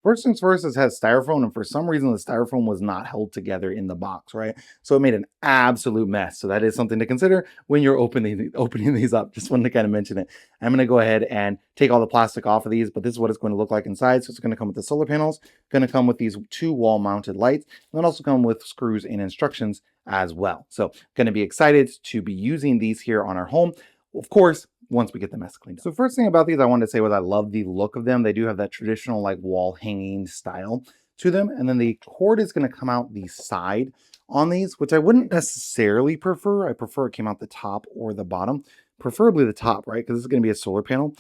First things first, it has styrofoam, and for some reason, the styrofoam was not held together in the box, right? So it made an absolute mess. So that is something to consider when you're opening these up. Just wanted to kind of mention it. I'm going to go ahead and take all the plastic off of these, but this is what it's going to look like inside. So it's going to come with the solar panels, going to come with these two wall-mounted lights, and then also come with screws and instructions as well. So going to be excited to be using these here on our home. Of course, once we get the mess cleaned up. So first thing about these I wanted to say was I love the look of them. They do have that traditional like wall hanging style to them. And then the cord is going to come out the side on these, which I wouldn't necessarily prefer. I prefer it came out the top or the bottom, preferably the top, right? Because this is going to be a solar panel.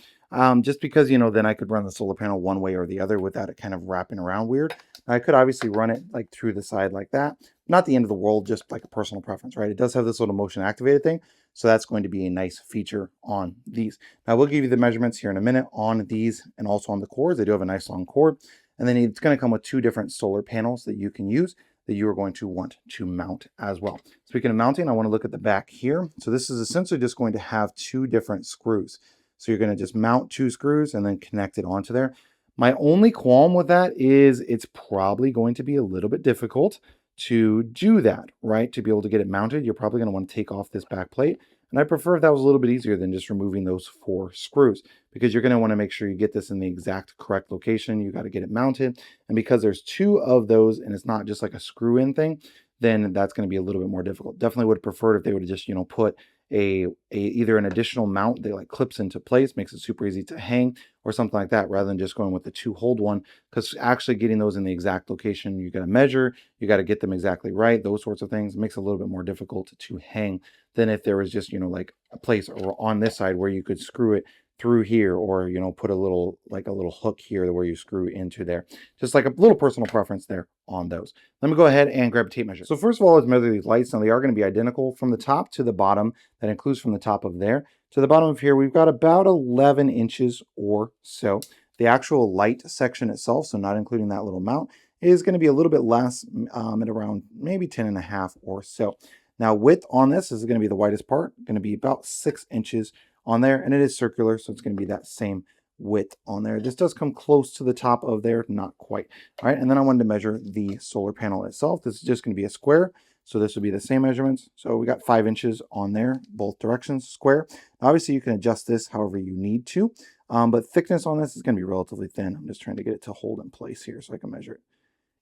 Just because, then I could run the solar panel one way or the other without it kind of wrapping around weird. I could obviously run it like through the side like that. Not the end of the world, just like a personal preference, right? It does have this little motion activated thing. So that's going to be a nice feature on these. Now we'll give you the measurements here in a minute on these and also on the cords. They do have a nice long cord. And then it's going to come with two different solar panels that you can use that you are going to want to mount as well. Speaking of mounting, I want to look at the back here. So this is essentially just going to have two different screws. So you're going to just mount two screws and then connect it onto there. My only qualm with that is it's probably going to be a little bit difficult to do that, right? To be able to get it mounted, you're probably going to want to take off this back plate. And I prefer if that was a little bit easier than just removing those 4 screws, because you're going to want to make sure you get this in the exact correct location. You got to get it mounted. And because there's 2 of those and it's not just like a screw in thing, then that's going to be a little bit more difficult. Definitely would have preferred if they would have just, put a either an additional mount that like clips into place, makes it super easy to hang or something like that, rather than just going with the 2 hold one, because actually getting those in the exact location, you got to measure, you got to get them exactly right. Those sorts of things makes it a little bit more difficult to hang than if there was just, like a place or on this side where you could screw it through here, or, put a little hook here where you screw into there. Just like a little personal preference there on those. Let me go ahead and grab a tape measure. So first of all, let's measure these lights. Now they are going to be identical from the top to the bottom. That includes from the top of there to the bottom of here. We've got about 11 inches or so. The actual light section itself, so not including that little mount, is going to be a little bit less at around maybe 10.5 or so. Now width on this is going to be the widest part, going to be about 6 inches on there, and it is circular, so it's going to be that same width on there. This does come close to the top of there, not quite. All right, and then I wanted to measure the solar panel itself. This is just going to be a square, so this would be the same measurements. So we got 5 inches on there, both directions, square. Now, obviously, you can adjust this however you need to, but thickness on this is going to be relatively thin. I'm just trying to get it to hold in place here so I can measure it.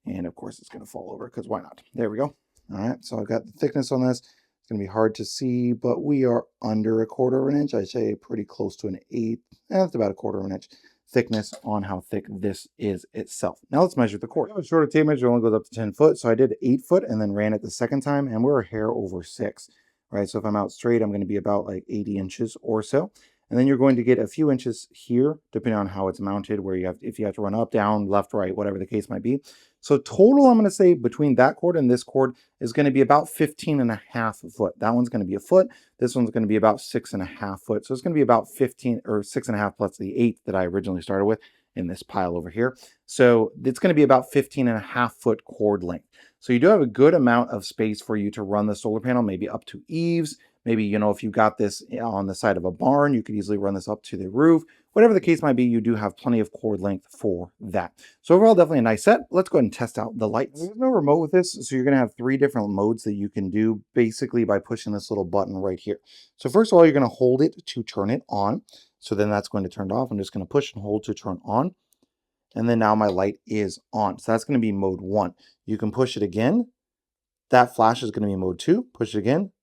And of course, it's going to fall over because why not? There we go. All right, so I've got the thickness on this. It's going to be hard to see, but we are under 1/4 of an inch. I'd say pretty close to an 1/8. That's about 1/4 of an inch thickness on how thick this is itself. Now let's measure the cord. A shorter tape measure only goes up to 10 foot, so I did 8 foot and then ran it the second time, and we're a hair over 6, right? So if I'm out straight, I'm going to be about like 80 inches or so. And then you're going to get a few inches here, depending on how it's mounted, where if you have to run up, down, left, right, whatever the case might be. So total, I'm going to say between that cord and this cord is going to be about 15.5 foot. That one's going to be a foot. This one's going to be about 6.5 foot. So it's going to be about 15 or 6.5 plus the 8 that I originally started with in this pile over here. So it's going to be about 15.5 foot cord length. So you do have a good amount of space for you to run the solar panel, maybe up to eaves. Maybe, if you got this on the side of a barn, you could easily run this up to the roof. Whatever the case might be, you do have plenty of cord length for that. So overall, definitely a nice set. Let's go ahead and test out the lights. There's no remote with this, so you're going to have 3 different modes that you can do basically by pushing this little button right here. So first of all, you're going to hold it to turn it on. So then that's going to turn it off. I'm just going to push and hold to turn on. And then now my light is on. So that's going to be mode 1. You can push it again. That flash is going to be mode 2. Push it again.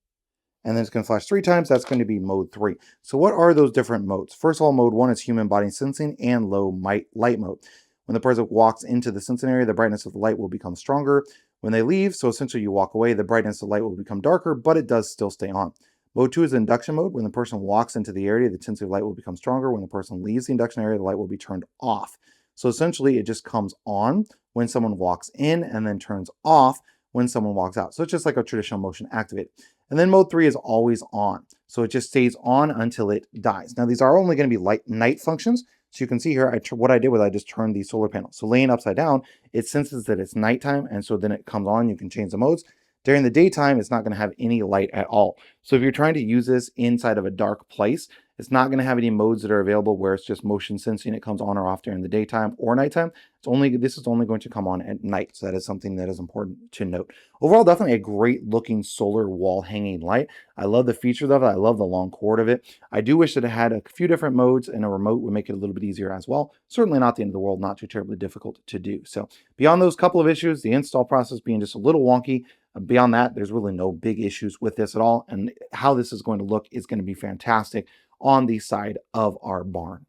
And then it's going to flash 3 times. That's going to be mode 3. So what are those different modes? First of all, mode 1 is human body sensing and low light mode. When the person walks into the sensing area, the brightness of the light will become stronger. When they leave, so essentially you walk away, the brightness of the light will become darker, but it does still stay on. Mode 2 is induction mode. When the person walks into the area, the intensity of light will become stronger. When the person leaves the induction area, the light will be turned off. So essentially it just comes on when someone walks in and then turns off when someone walks out. So it's just like a traditional motion activated. And then mode 3 is always on. So it just stays on until it dies. Now these are only going to be night functions. So you can see here, what I did was I just turned the solar panel. So laying upside down, it senses that it's nighttime. And so then it comes on, you can change the modes. During the daytime, it's not going to have any light at all. So if you're trying to use this inside of a dark place, it's not going to have any modes that are available where it's just motion sensing. It comes on or off during the daytime or nighttime. This is only going to come on at night. So that is something that is important to note. Overall, definitely a great looking solar wall hanging light. I love the features of it. I love the long cord of it. I do wish that it had a few different modes, and a remote would make it a little bit easier as well. Certainly not the end of the world, not too terribly difficult to do. So beyond those couple of issues, the install process being just a little wonky, beyond that, there's really no big issues with this at all. And how this is going to look is going to be fantastic on the side of our barn.